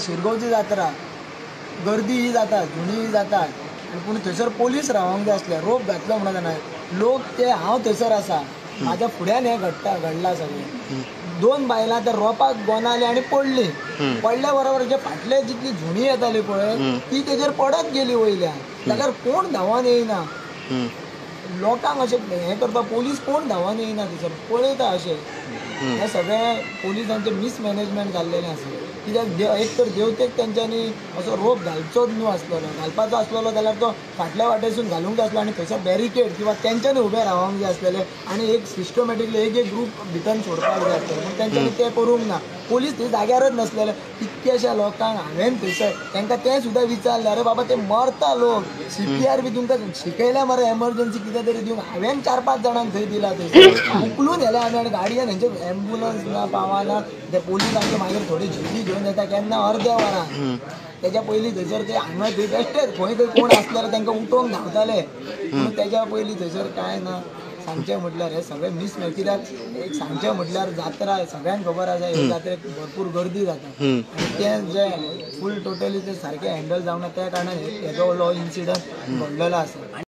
शिरगांवची जात्रा गर्दी ही जाता जुनी जाता पूण थंयसर पोलीस रावंक जाय आसले रोप घातलो म्हणना जाणा लोक ते हांव थंयसर आसा म्हाज्या फुड्यान हें घडलां सगळें 2 बायलां त्या रोपाक गोंदाली आनी पडली पडल्या बरोबर जे फाटले जितली जुनी येताली पळय ती तेजेर पडत गेली वयल्यान जाल्यार कोण धांवन येयना लोकांक अशें हें करपाक पोलीस कोण धांवन येयना थंयसर पळयता अशें हें सगळें पोलिसांचें मिसमॅनेजमेंट जाल्लेलें आसा कित्याक एक तर देवतेक तेंच्यांनी असो रोप घालचोच न्हू आसलेलो घालपाचो आसलेलो जाल्यार तो फाटल्या वाटेसून घालूंक जाय आसलो आनी थंयसर बॅरिकेड किंवा तेंच्यांनी उबे रावंक जाय आसलेले आनी एक सिस्टमॅटिकली एक ग्रूप भितर सोडपाक जाय आसलेलो पूण तेंच्यांनी तें करूंक ना पोलीस थंय जाग्यारच नासलेले कितक्याशा लोकांक हांवें थंयसर तांकां तें सुद्दां विचारलें अरे बाबा ते मरता लोक CPR बी तुमकां शिकयल्या मरे एमर्जन्सी कितें तरी दिवंक हांवें 4-5 जाणांक थंय दिला थंयसर उखलून येले आमी आनी गाडयेन हेंचे एम्बुलन्स ना पावाना ते पोलीस आमचे मागीर थोडी झिल्ली घेवन येता केन्ना अर्द्या वरान तेच्या पयलीं थंयसर ते हांगा थंय बेश्टेच खंय खंय कोण आसल्यार तांकां उठोवंक धांवताले पूण तेच्या पयलीं थंयसर कांय ना सांगचें म्हटल्यार हे सगळें मिस कित्याक एक सांगचें म्हटल्यार जात्रा सगळ्यांक खबर आसा ह्या जात्रेक भरपूर गर्दी जाता आनी तें जें फूल टोटली तें सारकें हँडल जावना त्या कारणान हेजो व्हडलो इन्सिडंट घडलेलो आसा.